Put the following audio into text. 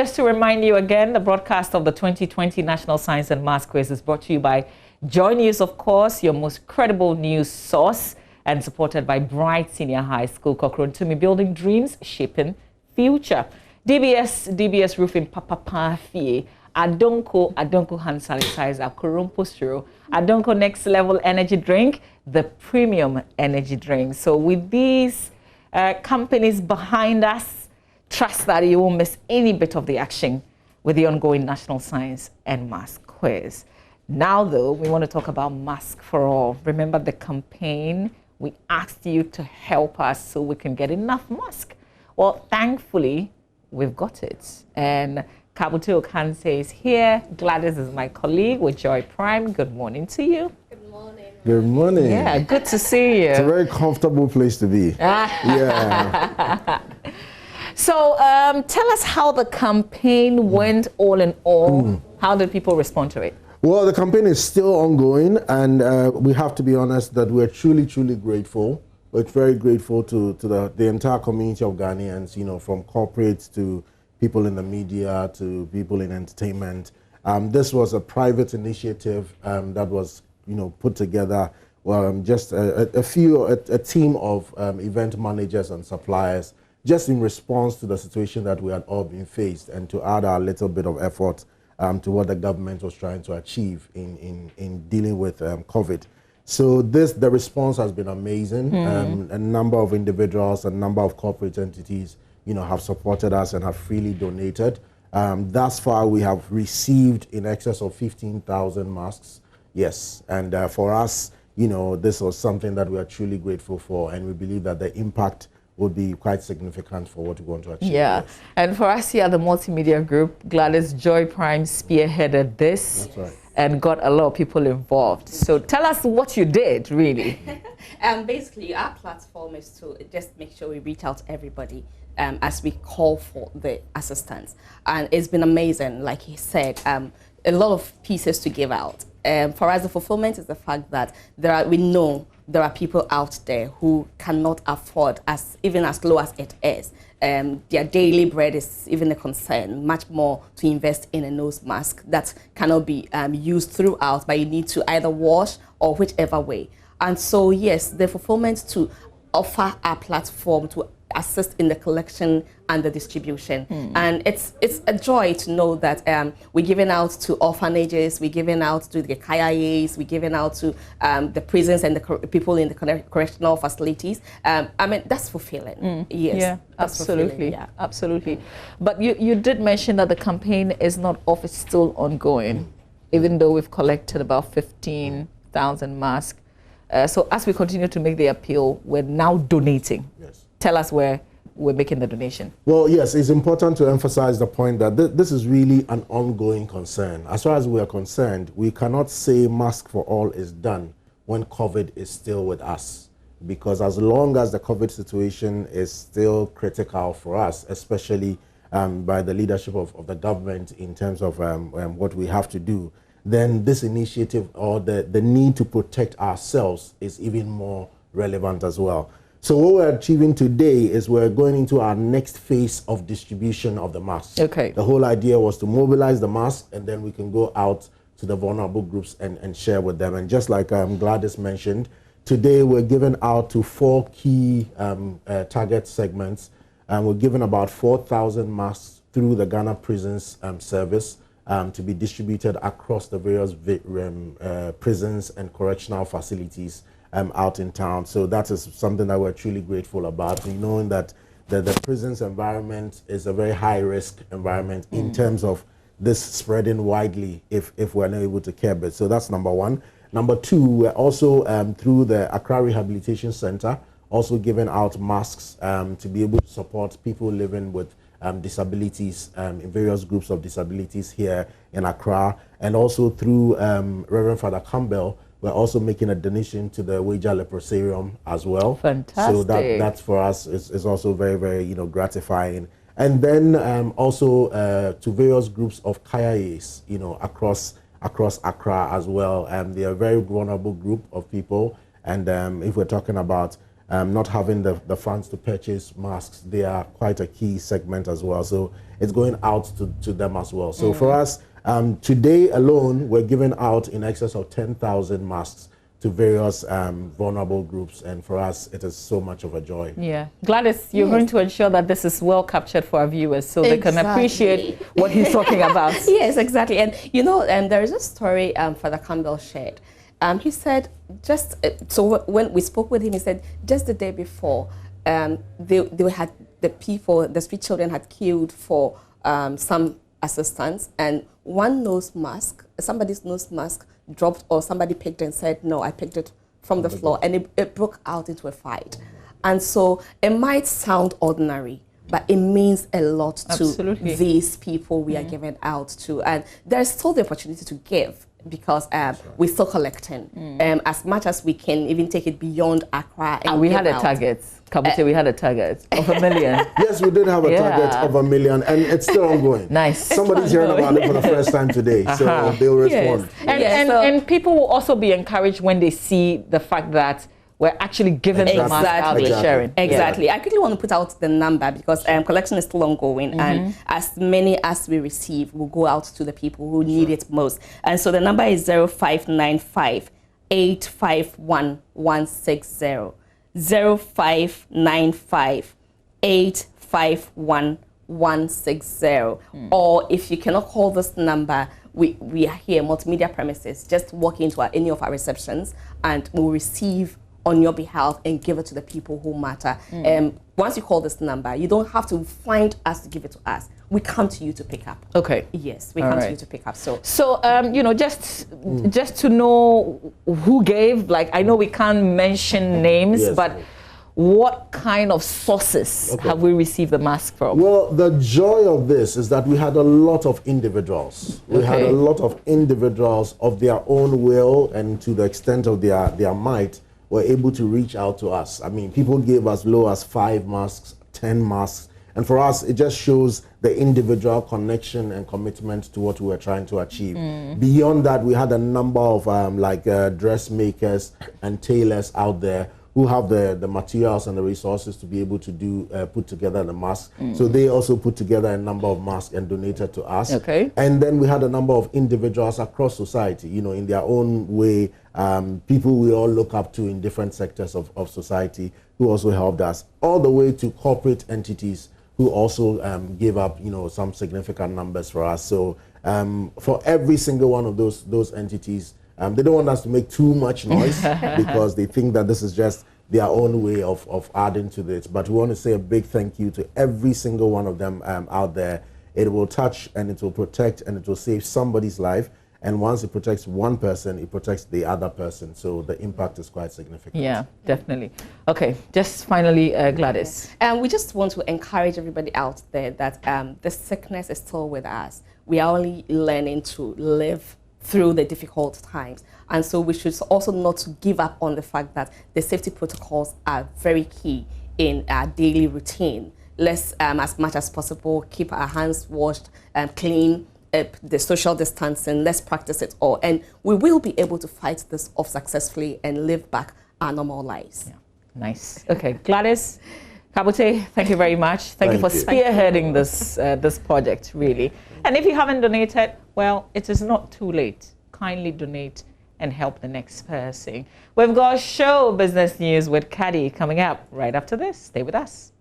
Just to remind you again, the broadcast of the 2020 National Science and Maths Quiz is brought to you by JoyNews, of course, your most credible news source, and supported by Bright Senior High School, Kokorontumi, building dreams, shaping future. DBS Roofing, Papa Fie, Adonko hand sanitizer, Kurumpo Stro, Adonko Next Level Energy Drink, the premium energy drink. So with these companies behind us, trust that you won't miss any bit of the action with the ongoing National Science and Maths Quiz. Now, though, we want to talk about Mask for All. Remember the campaign? We asked you to help us so we can get enough mask. Well, thankfully, we've got it. And Kabuto Kanse is here. Gladys is my colleague with Joy Prime. Good morning to you. Good morning. Good morning. Yeah, good to see you. It's a very comfortable place to be. Yeah. So tell us how the campaign went all in all. How did people respond to it? Well, the campaign is still ongoing, and we have to be honest that we're truly, truly grateful. We're very grateful to the entire community of Ghanaians, you know, from corporates to people in the media to people in entertainment. This was a private initiative that was, you know, put together. Just a team of event managers and suppliers, just in response to the situation that we had all been faced, and to add our little bit of effort to what the government was trying to achieve in dealing with COVID. So the response has been amazing. A number of individuals, a number of corporate entities, you know, have supported us and have freely donated. Thus far, we have received in excess of 15,000 masks. Yes, and for us, you know, this was something that we are truly grateful for, and we believe that the impact would be quite significant for what we want to achieve. Yeah, yes. And for us here at the multimedia group, Gladys Joy Prime spearheaded this. That's right. And got a lot of people involved. So tell us what you did, really. Basically, our platform is to just make sure we reach out to everybody as we call for the assistance. And it's been amazing, like he said, a lot of pieces to give out. For us, the fulfillment is the fact that we know there are people out there who cannot afford even as low as it is. Their daily bread is even a concern, much more to invest in a nose mask that cannot be used throughout, but you need to either wash or whichever way. And so, yes, the fulfillment to offer our platform to assist in the collection and the distribution. And it's a joy to know that we're giving out to orphanages, we're giving out to the KIAs, we're giving out to the prisons and the people in the correctional facilities. I mean, that's fulfilling. Yes, Yeah, absolutely. Yeah. Absolutely. But you did mention that the campaign is not off, it's still ongoing, even though we've collected about 15,000 masks. So as we continue to make the appeal, we're now donating. Yes. Tell us where we're making the donation. Well, yes, it's important to emphasize the point that this is really an ongoing concern. As far as we are concerned, we cannot say Mask for All is done when COVID is still with us. Because as long as the COVID situation is still critical for us, especially by the leadership of the government in terms of what we have to do, then this initiative or the need to protect ourselves is even more relevant as well. So what we're achieving today is we're going into our next phase of distribution of the masks. Okay. The whole idea was to mobilize the masks, and then we can go out to the vulnerable groups and share with them. And just like Gladys mentioned, today we're giving out to 4 key target segments. And we're giving about 4,000 masks through the Ghana Prisons Service to be distributed across the various prisons and correctional facilities out in town. So that is something that we're truly grateful about, knowing that the prisons environment is a very high-risk environment in terms of this spreading widely if we're not able to curb it. So that's number one. Number two, we're also, through the Accra Rehabilitation Center, also giving out masks to be able to support people living with disabilities in various groups of disabilities here in Accra. And also through Reverend Father Campbell, we're also making a donation to the Weija Leprosarium as well. Fantastic. So that's for us is also very, very, you know, gratifying. And then also to various groups of KIAs, you know, across Accra as well. They are a very vulnerable group of people. And if we're talking about not having the funds to purchase masks, they are quite a key segment as well. So it's going out to them as well. So for us, today alone, we're giving out in excess of 10,000 masks to various vulnerable groups, and for us it is so much of a joy. Yeah, Gladys, you're going to ensure that this is well captured for our viewers so they can appreciate what he's talking about. Yes, exactly. And you know, there is a story Father Campbell shared. He said so when we spoke with him, he said just the day before they had the street children had queued for some assistance, and somebody's nose mask dropped, or somebody picked and said, no, I picked it from the floor, and it broke out into a fight. And so it might sound ordinary, but it means a lot to these people we are giving out to. And there's still the opportunity to give, because we're still collecting as much as we can, even take it beyond Accra. And we had a target. Kabute, we had a target of 1 million. Yes, we did have a target of 1 million, and it's still ongoing. Nice. Somebody's hearing about it for the first time today, so they'll respond. Yes. And people will also be encouraged when they see the fact that we're actually giving the mask out and sharing. Exactly. I quickly want to put out the number, because collection is still ongoing, and as many as we receive will go out to the people who need it most. And so the number is 0595 851 160. 0595 851 160. Or if you cannot call this number, we are here, multimedia premises. Just walk into any of our receptions and we'll receive on your behalf and give it to the people who matter. Once you call this number, you don't have to find us to give it to us. We come to you to pick up. Okay. Yes, we come to you to pick up. So you know, just to know who gave, like, I know we can't mention names, but what kind of sources have we received the mask from? Well, the joy of this is that we had a lot of individuals. We had a lot of individuals of their own will, and to the extent of their might, were able to reach out to us. I mean, people gave as low as 5 masks, 10 masks. And for us, it just shows the individual connection and commitment to what we were trying to achieve. Beyond that, we had a number of dressmakers and tailors out there who have the materials and the resources to be able to put together the masks. So they also put together a number of masks and donated to us. And then we had a number of individuals across society, you know, in their own way, people we all look up to in different sectors of society who also helped us, all the way to corporate entities who also gave up, you know, some significant numbers for us. So for every single one of those entities, they don't want us to make too much noise because they think that this is just their own way of adding to this. But we want to say a big thank you to every single one of them out there. It will touch and it will protect and it will save somebody's life. And once it protects one person, it protects the other person. So the impact is quite significant. Yeah, definitely. Okay, just finally, Gladys. We just want to encourage everybody out there that the sickness is still with us. We are only learning to live through the difficult times. And so we should also not give up on the fact that the safety protocols are very key in our daily routine. Let's, as much as possible, keep our hands washed and clean, the social distancing, let's practice it all. And we will be able to fight this off successfully and live back our normal lives. Yeah. Nice. Okay, Gladys, Kabute, thank you very much. Thank you for spearheading this project, really. And if you haven't donated, well, it is not too late. Kindly donate and help the next person. We've got show business news with Caddy coming up right after this. Stay with us.